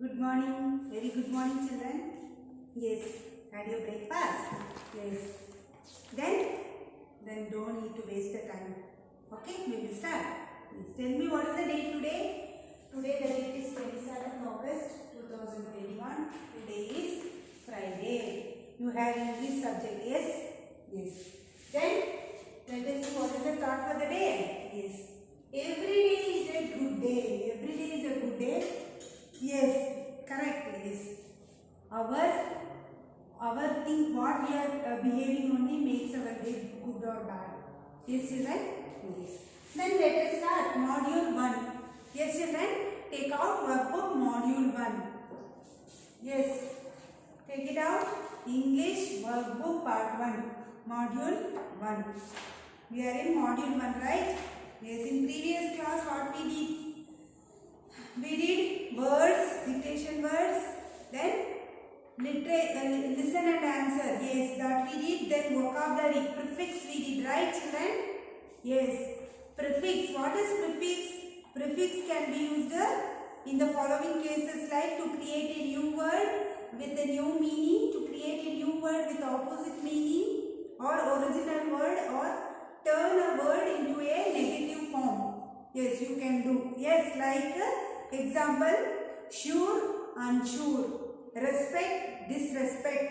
Good morning. Very good morning, children. Yes. Had your breakfast? Yes. Then don't need to waste the time. Okay, we will start. Yes. Tell me what is the date today? Today the date is 27th August 2021. Today is Friday. You have English subject. Yes? Yes. Then let us see what is the thought for the day. Yes. Every day is a good day. Every day is a good day. Yes, correct. Yes, our thing what we are behaving only makes our day good or bad. Yes, children. Yes. Then let us start module 1. Yes, children. Take out workbook module 1. Yes, take it out. English workbook part 1. Module 1. We are in module 1, right? Yes. In previous class, what we did? We did words, dictation words, then listen and answer. Yes, that we did. Then vocabulary, prefix we did, right, children? Yes, prefix. What is prefix? Prefix can be used in the following cases, like to create a new word with a new meaning, to create a new word with opposite meaning, or original word, or turn a word into a negative form. Yes, you can do. Yes, like example, sure, unsure, respect, disrespect,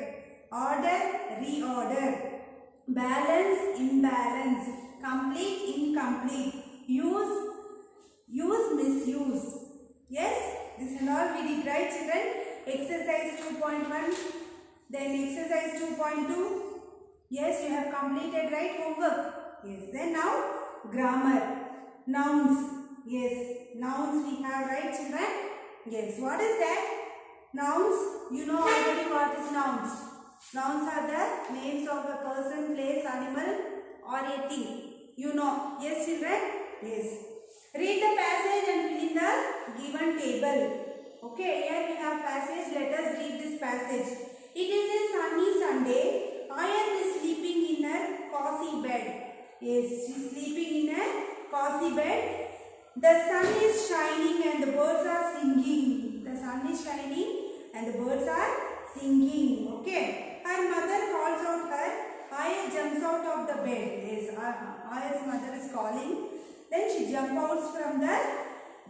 order, reorder, balance, imbalance, complete, incomplete, use, misuse. Yes, this and all we did, right, children? Exercise 2.1, then exercise 2.2. Yes, you have completed, right, homework? Yes, then now grammar, nouns. Yes, nouns we have, right, children? Yes, what is that? Nouns, you know already what is nouns. Nouns are the names of a person, place, animal or a thing. You know. Yes, children? Yes. Read the passage and fill in the given table. Okay, here we have passage. Let us read this passage. It is a sunny Sunday. Ayat is sleeping in her cozy bed. Yes, she is sleeping in a cozy bed. The sun is shining and the birds are singing. The sun is shining and the birds are singing. Okay. Her mother calls out her. Ayat jumps out of the bed. Yes, Ayat's mother is calling. Then she jumps out from the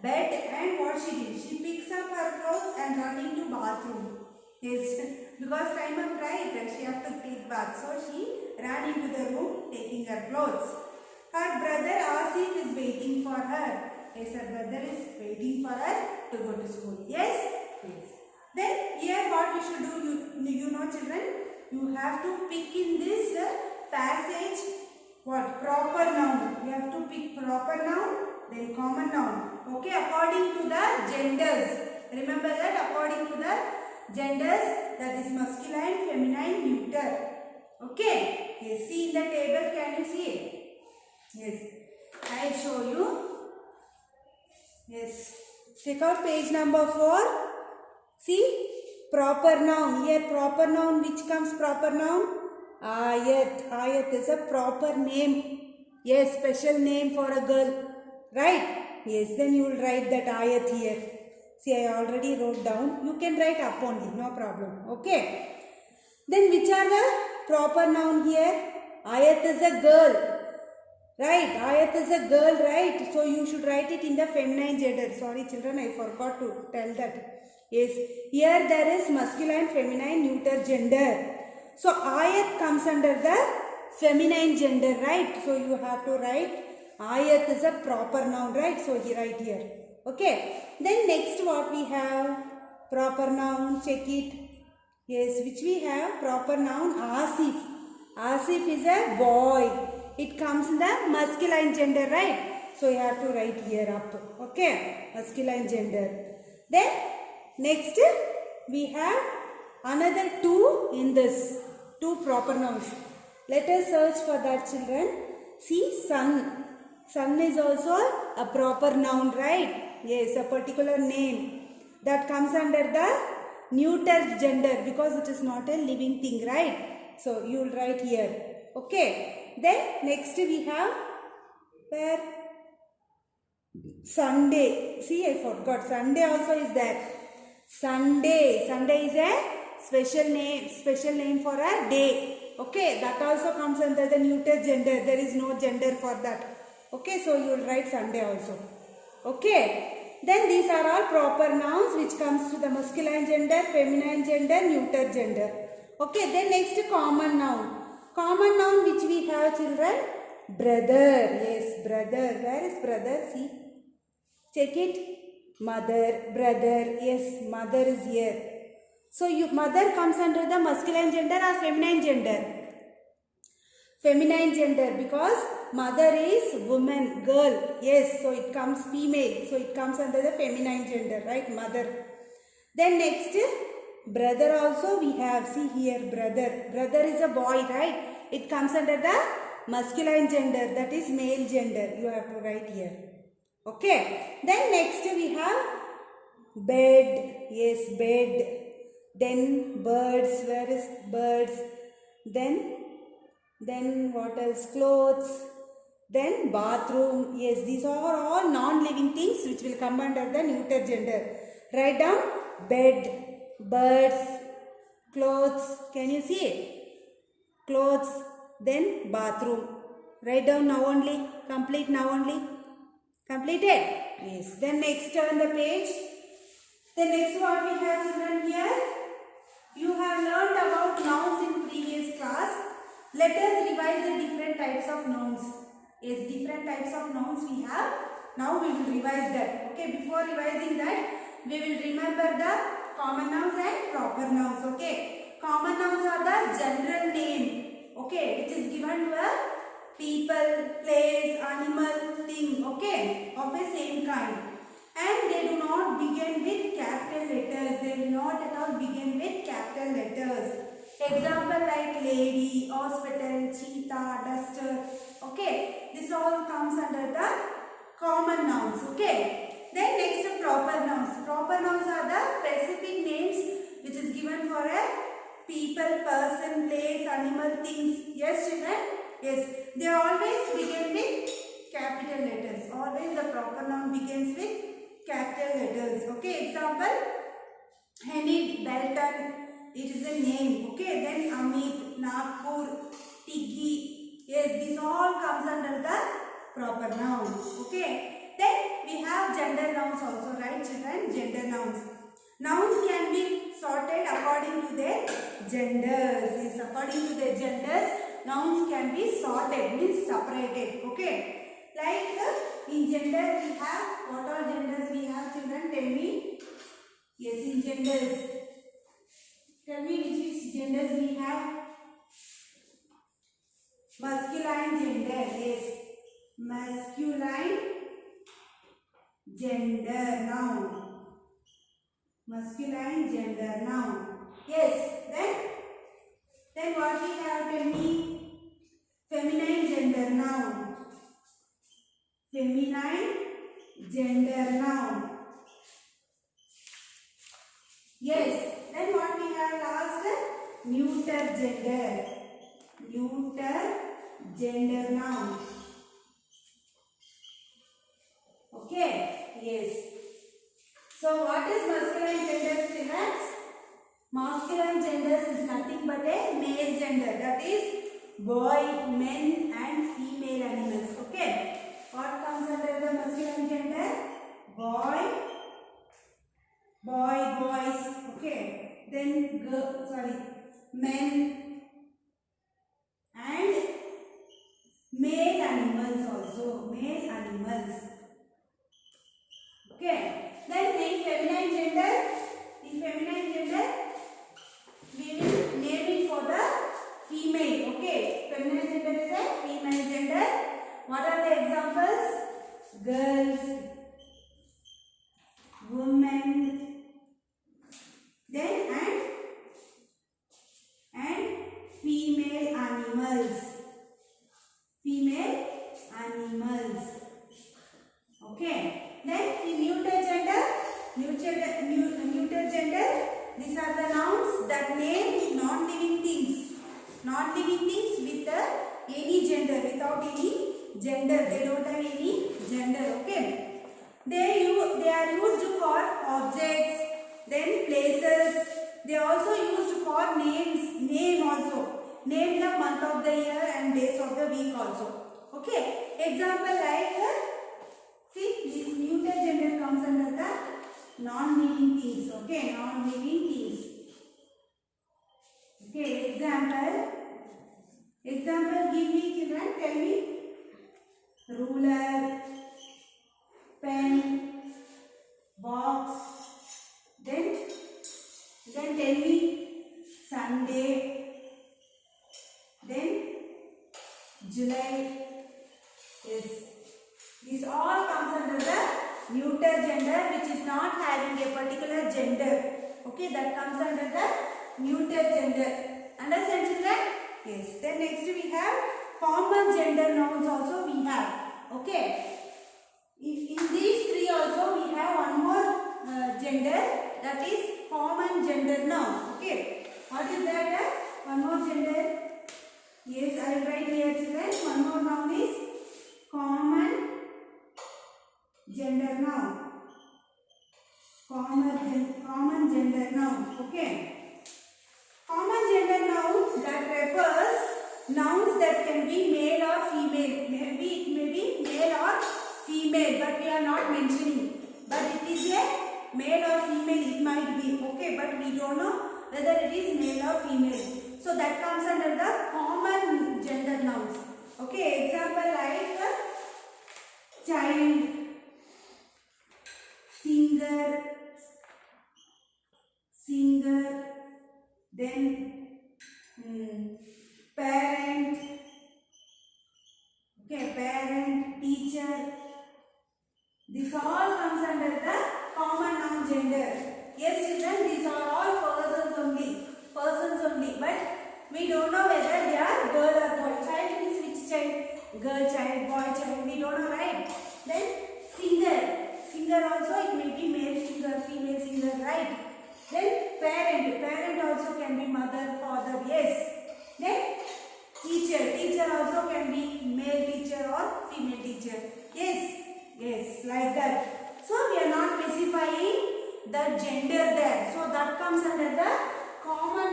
bed and what she did? She picks up her clothes and runs into bathroom. Yes, because time of right, she have to take bath. So she ran into the room taking her clothes. Her brother Asif is waiting for her. Yes, her brother is waiting for her to go to school. Yes? Yes. Then here what you should do, you know children, you have to pick in this passage what? Proper noun. You have to pick proper noun, then common noun. Okay, according to the genders. Remember that according to the genders, that is masculine, feminine, neuter. Okay. Yes, see in the table, can you see it? Yes, I will show you. Yes, check out page number 4. See, proper noun. Here proper noun, which comes proper noun? Ayat. Ayat is a proper name. Yes, special name for a girl. Right? Yes, then you will write that ayat here. See, I already wrote down. You can write up only, no problem. Okay. Then which are the proper noun here? Ayat is a girl. Right, Ayat is a girl, right? So you should write it in the feminine gender. Sorry children, I forgot to tell that. Yes, here there is masculine, feminine, neuter gender. So Ayat comes under the feminine gender, right? So you have to write Ayat is a proper noun, right? So you write here. Okay. Then next what we have? Proper noun, check it. Yes, which we have? Proper noun Asif. Asif is a boy. It comes in the masculine gender, right? So you have to write here up. Okay, masculine gender. Then next we have another two in this. Two proper nouns. Let us search for that, children. See, sun. Sun is also a proper noun, right? Yes, a particular name that comes under the neuter gender because it is not a living thing, right? So you will write here. Okay. Then next we have where Sunday. See, I forgot. Sunday also is there. Sunday. Sunday is a special name for a day. Okay, that also comes under the neuter gender. There is no gender for that. Okay, so you will write Sunday also. Okay, then these are all proper nouns which comes to the masculine gender, feminine gender, neuter gender. Okay, then next common noun. Common noun which we have, children, brother. Yes, brother. Where is brother? See, check it. Mother, brother. Yes, mother is here. So mother comes under the masculine gender or feminine gender? Feminine gender, because mother is woman, girl. Yes, so it comes female. So it comes under the feminine gender, right? Mother. Then next, brother also we have. See here, brother. Brother is a boy, right? It comes under the masculine gender, that is male gender. You have to write here. Okay. Then next we have bed. Yes, bed. Then birds. Where is birds? Then what else? Clothes. Then bathroom. Yes, these are all non-living things which will come under the neuter gender. Write down bed, birds, clothes. Can you see it? Clothes. Then bathroom. Write down now only. Complete now only. Completed? Yes. Then next turn the page. The next what we have, children, here. You have learned about nouns in previous class. Let us revise the different types of nouns. Yes, different types of nouns we have. Now we will revise that. Okay, before revising that, we will remember the common nouns and proper nouns. Okay, common nouns are the general name. Okay, which is given to a people, place, animal, thing. Okay, of a same kind. And they do not begin with capital letters. They will not at all begin with capital letters. Example like lady, hospital, cheetah, duster. Okay, this all comes under the common nouns. Okay. Then next, proper nouns. Proper nouns are the specific names which is given for a people, person, place, animal, things. Yes, children? Yes. They always begin with capital letters. Always the proper noun begins with capital letters. Okay. Example, Hamid, Belton. It is a name. Okay. Then Amit, Nagpur, Tiggy. Yes, these all comes under the proper nouns. Okay. Then we have gender nouns also, right, children? Gender nouns. Nouns can be sorted according to their genders. Yes, according to their genders, nouns can be sorted, means separated. Okay. Like in gender we have, what all genders we have, children? Tell me. Yes, in genders. Tell me which genders we have. Masculine gender. Yes. Masculine gender noun. Masculine gender noun. Yes. Then what we have? Tell me. Feminine gender noun. Feminine gender noun. Yes. Then what we have last? Neuter gender. Neuter gender noun. Okay. Yes. So what is masculine gender, students? Masculine genders is nothing but a male gender. That is boy, men and female animals. Okay. What comes under the masculine gender? Boy, boys. Okay. Then men and male animals also. Male animals. Okay. Then in feminine gender, we will name it for the female. Okay. Feminine gender is a female gender. What are the examples? Girls, women, then and female animals. Female animals. Okay. Then in neuter gender, these are the nouns that name non-living things. Non-living things with any gender, without any gender. They don't have any gender. Okay. They are used for objects, then places. They also used for names, name also. Name the month of the year and days of the week also. Okay. Example like, see, this neuter gender comes under the non-living things. Okay, non-living things. Okay, example. Example, give me children, tell me. Ruler, pen, box. Then tell me Sunday. Then July. Yes. This all comes under the neuter gender, which is not having a particular gender. Okay, that comes under the neuter gender. Understand children? Yes. Then next we have common gender nouns also we have. Okay. In these three also we have one more gender, that is common gender noun. Okay. What is that? One more gender. Yes, I will write here children. One more noun is common gender noun. Common gender noun. Okay. Common gender nouns that refers nouns that can be male or female. Maybe it may be male or female, but we are not mentioning. But it is a male or female, it might be. Okay, but we don't know whether it is male or female. So that comes under the common gender nouns. Okay, example like child, singer, then parent, okay, parent, teacher. This all comes under the common noun gender. Yes children, these are all persons only, but we don't know whether they are girl or boy. Child means which child? Girl child, boy child, we don't know, right? Then singer also, it may be male singer, female singer, right? Then parent also can be mother, father, yes. Then teacher also can be male teacher or female teacher, yes, like that. So we are not specifying the gender there, so that comes under the common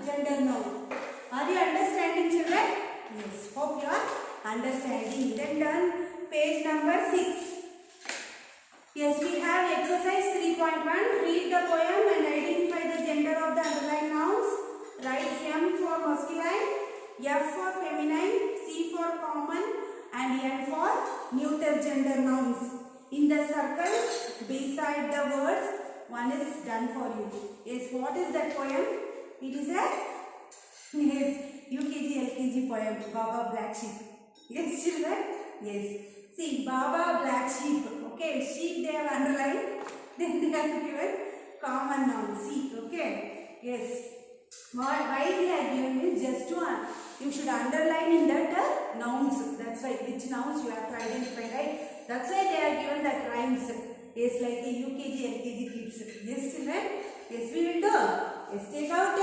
gender noun. Are you understanding children? Yes, hope you are understanding. Then done page number 6. Yes, we have exercise 3.1. Read the poem and identify the gender of the underlined nouns. Write M for masculine, F for feminine, C for common and N for neuter gender nouns. In the circle beside the words, one is done for you. Yes, what is that poem? It is a UKG LKG poem, Baba Black Sheep. Yes children? Yes. See, Baba Black Sheep. Okay, sheep they have underlined. Then they have given common noun. See, okay. Yes. Why they have given is just to you should underline in that nouns. That's why which nouns you have to identify, right? That's why they are given that rhymes. Yes, like the UKG LKG kids. Yes children? Yes, we will do. Yes, take out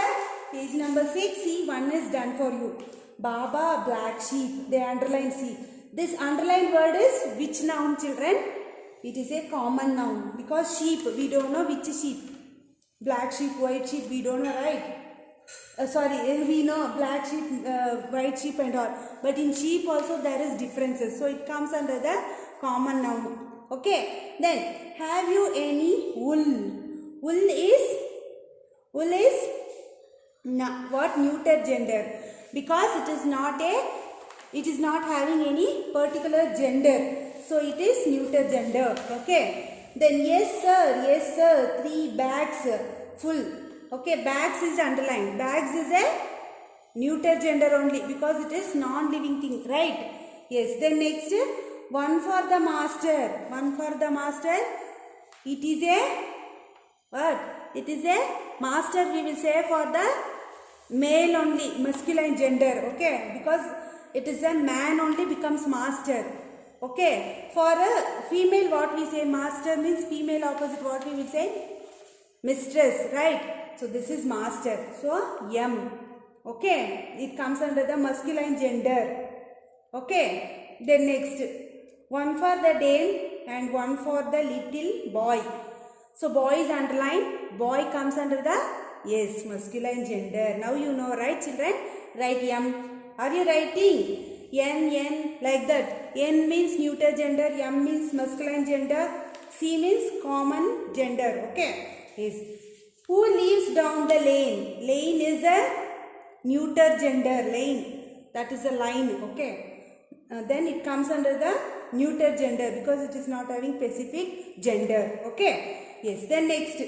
page number 6. See, one is done for you. Baba Black Sheep. They underline C. This underlined word is which noun children? It is a common noun because sheep, we don't know which sheep. Black sheep, white sheep, we don't know, right? We know black sheep, white sheep and all. But in sheep also there is differences. So it comes under the common noun. Okay. Then, have you any wool? Wool is what? Neuter gender. Because it is not having any particular gender. So it is neuter gender. Okay. Then yes sir, 3 bags full. Okay, bags is underlined. Bags is a neuter gender only because it is non-living thing, right? Yes. Then next, one for the master. It is a what? It is a master. We will say for the male only, masculine gender. Okay, because it is a man only becomes master. Okay, for a female what we say master means female opposite what we will say mistress, right? So this is master. So M. Okay, it comes under the masculine gender. Okay, then next, one for the dame and one for the little boy. So boy is underlined. Boy comes under the, yes, masculine gender. Now you know, right children? Write M. Are you writing? N, like that. N means neuter gender. M means masculine gender. C means common gender. Okay. Yes. Who lives down the lane? Lane is a neuter gender. Lane. That is a line. Okay. Then it comes under the neuter gender because it is not having specific gender. Okay. Yes, then next,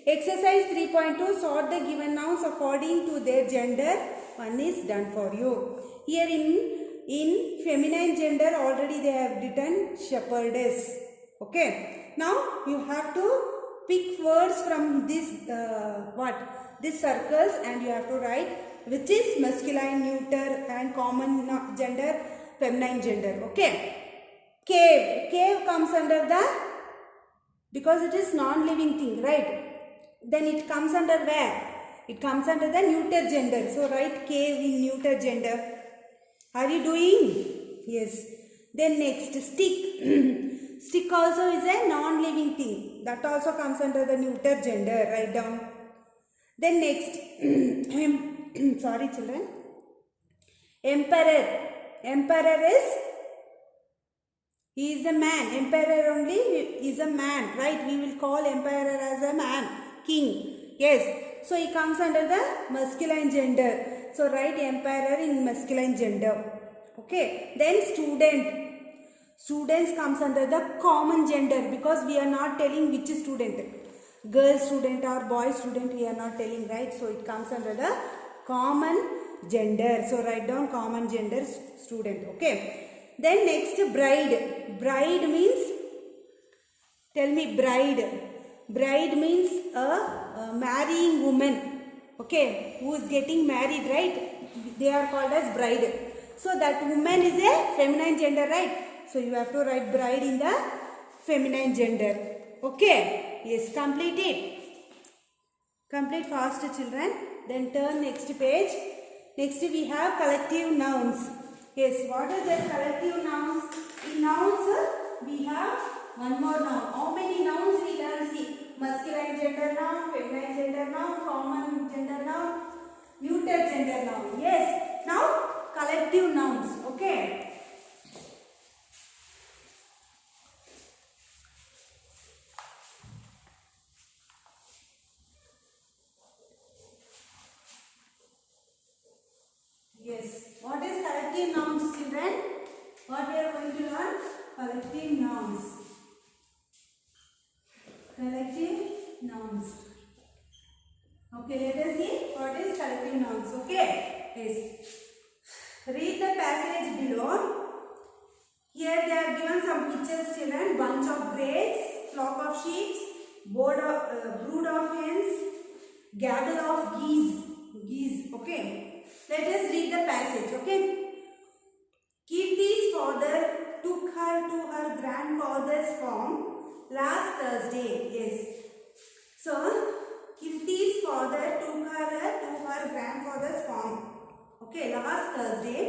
exercise 3.2, sort the given nouns according to their gender. One is done for you. Here in feminine gender already they have written shepherdess. Okay. Now you have to pick words from this this circles and you have to write which is masculine, neuter and common gender, feminine gender. Okay. Cave. Cave comes under the, because it is non-living thing, right? Then it comes under where? It comes under the neuter gender. So write cave in neuter gender. Are you doing? Yes. Then next, stick. Stick also is a non-living thing. That also comes under the neuter gender. Write down. Then next, sorry children. Emperor. Emperor is, he is a man. Emperor only is a man, right? We will call emperor as a man. King. Yes. So he comes under the masculine gender. So write emperor in masculine gender. Okay. Then student. Students comes under the common gender because we are not telling which student. Girl student or boy student we are not telling, right? So it comes under the common gender. So write down common gender student. Okay. Then next, bride. Bride means, tell me, bride. Bride means a marrying woman. Okay, who is getting married, right? They are called as bride. So that woman is a feminine gender, right? So you have to write bride in the feminine gender. Okay, yes, complete it. Complete fast children. Then turn next page. Next we have collective nouns. Yes, what is that collective nouns? In nouns, we have one more noun. How many nouns we can see? Masculine gender noun, feminine gender noun, common gender noun, neuter gender noun. Yes. Now, collective nouns. Okay. Yes. What is collective nouns, children? What we are going to learn? Collective nouns. Collective nouns. Okay, let us see what is collective nouns. Okay. Yes. Read the passage below. Here they are given some pictures, children. Bunch of grapes, flock of sheep, brood of hens, gaggle of geese. Geese. Okay. Let us read the passage, okay? Kirti's father took her to her grandfather's farm last Thursday. Yes. So, Kirti's father took her to her grandfather's farm. Okay, last Thursday.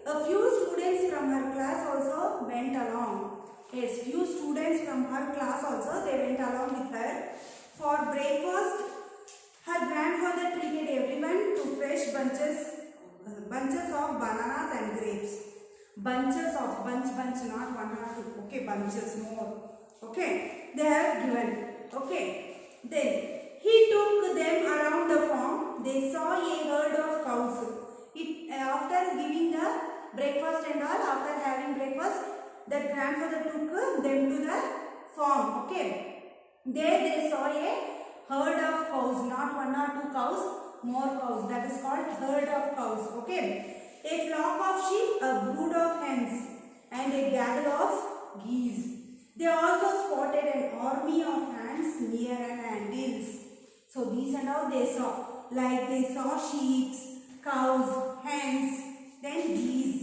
A few students from her class also went along. Yes, few students from her class also, they went along with her. For breakfast, her grandfather treated everyone to fresh bunches of bananas and grapes. Bunches of, bunch, not one or two. Okay, bunches more. Okay, they have given. Okay, then he took them around the farm. They saw a herd of cows. After giving the breakfast and all, after having breakfast, the grandfather took them to the farm. Okay, there they saw a herd of cows, not one or two cows. More cows, that is called herd of cows. Okay, a flock of sheep, a brood of hens and a gaggle of geese. They also spotted an army of ants near an anthill. So these and all they saw, like they saw sheep, cows, hens, then geese.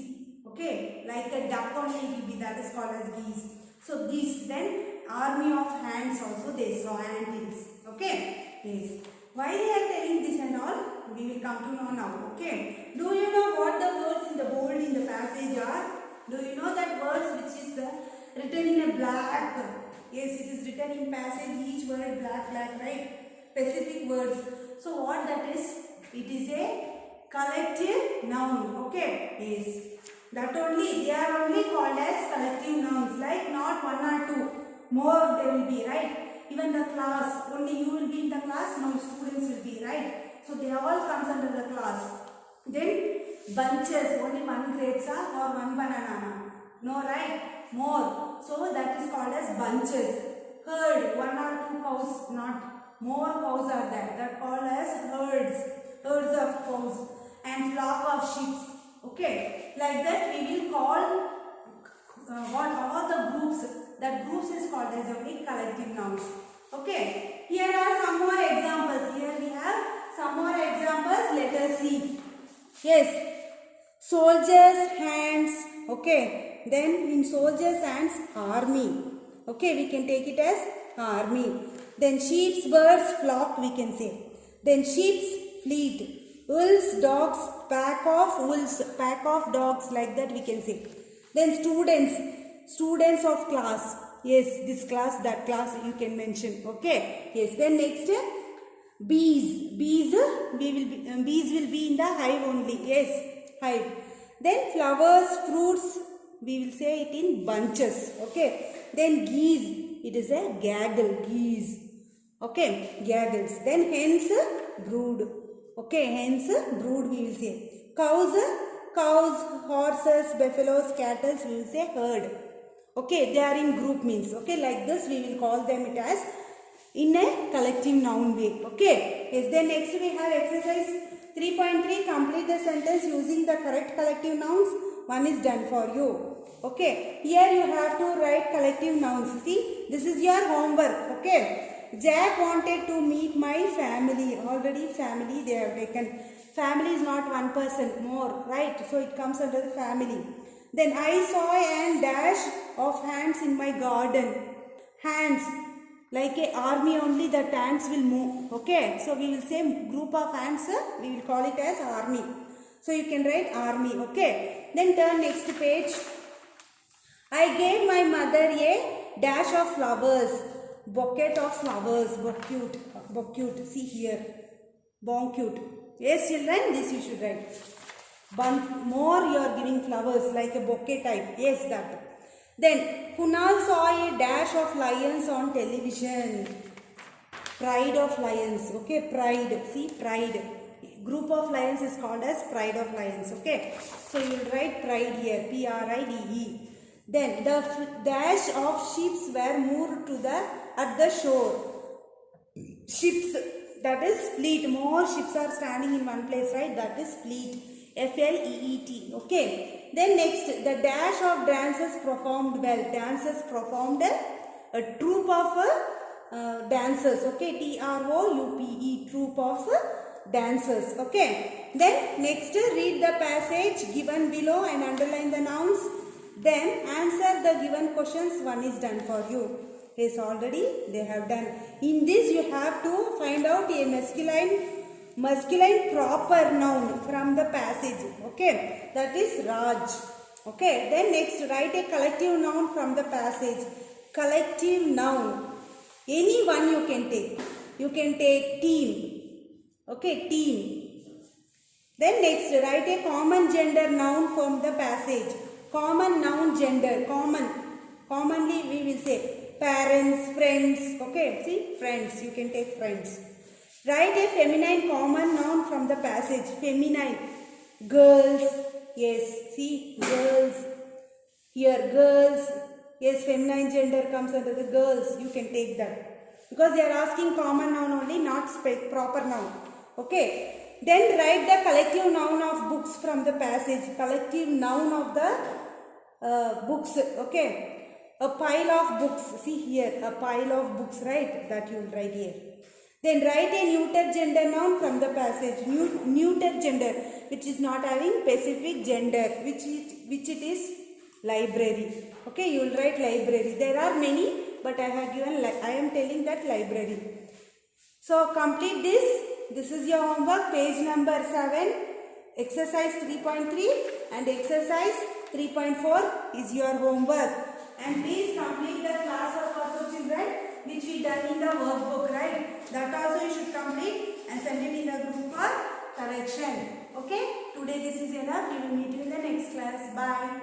Okay, like a duck only will be, that is called as geese. So these, then army of ants also they saw, anthill. Okay, yes. Why they are telling this and all? We will come to know now. Okay. Do you know what the words in the bold in the passage are? Do you know that words which is written in a black Yes, it is written in passage, each word black, black, right? Specific words. So what that is? It is a collective noun. Okay? Yes. That only, they are only called as collective nouns. Like not one or two. More there will be, right? Even the class, only you will be in the class, no students will be, right? So they all comes under the class. Then bunches, only one grapes or one banana. No, right? More. So that is called as bunches. Herd, one or two cows, not more cows are there. That called as herds. Herds of cows and flock of sheep. Okay. Like that we will call what all the groups. That groups is called as only collective nouns. Okay. Here are some more examples. Here we have some more examples. Let us see. Yes. Soldiers' hands. Okay. Then in soldiers' hands, army. Okay. We can take it as army. Then sheep's, birds, flock we can say. Then sheep's, fleet. Wolves, dogs, pack of wolves, pack of dogs, like that we can say. Then students of class. Yes, this class, that class you can mention. Okay. Yes. Then next, bees. Bees will be in the hive only. Yes, hive. Then flowers, fruits, we will say it in bunches. Okay. Then geese, it is a gaggle, geese. Okay, gaggles. Then hens, brood. Okay, hens, brood we will say. Cows, horses, buffaloes, cattle, we will say herd. Okay, they are in group means. Okay, like this we will call them it as in a collective noun way. Okay. Yes, then next we have exercise 3.3. Complete the sentence using the correct collective nouns. One is done for you. Okay. Here you have to write collective nouns. See, this is your homework. Okay. Jack wanted to meet my family. Already family they have taken. Family is not one person, more, right? So it comes under the family. Then I saw an dash of ants in my garden. Hands, like a army only, the ants will move. Okay, so we will say group of ants, we will call it as army. So you can write army. Okay, then turn next page. I gave my mother a dash of flowers. Bouquet of flowers. Bouquet. See here. Bouquet. Yes, children, this you should write. More you are giving flowers like a bouquet type. Yes, that. Then Kunal saw a dash of lions on television. Pride of lions. Okay, pride. See, pride. Group of lions is called as pride of lions. Okay, so you will write pride here. Pride. Then the dash of ships were moored to at the shore. Ships, that is fleet. More ships are standing in one place, right? That is fleet. Fleet. Okay. Then next, the dash of dancers performed well. Dancers performed a troop of dancers. Okay. TROUPE. Troop of dancers. Okay. Then next, read the passage given below and underline the nouns. Then answer the given questions. One is done for you. Yes, already they have done. In this you have to find out a masculine proper noun from the passage. Okay, that is Raj. Okay, then next write a collective noun from the passage. Collective noun, any one you can take. You can take team. Okay, team. Then next write a common gender noun from the passage. Common noun gender, commonly we will say parents, friends. Okay, see, friends, you can take friends. Write a feminine common noun from the passage. Feminine, girls. Yes, see, girls. Here, girls. Yes, feminine gender comes under the girls. You can take that. Because they are asking common noun only, not proper noun. Okay. Then write the collective noun of books from the passage. Collective noun of the books. Okay. A pile of books. See here, a pile of books, right? That you will write here. Then write a neuter gender noun from the passage. Neuter gender, which is not having specific gender, which it is library. Okay, you will write library. There are many, but I am telling that library. So complete this. This is your homework, page number 7, exercise 3.3 and exercise 3.4 is your homework. and please complete the class work also, children, which we done in the workbook, right? That also you should complete and send it in the group for correction. Okay? Today this is enough. We will meet you in the next class. Bye.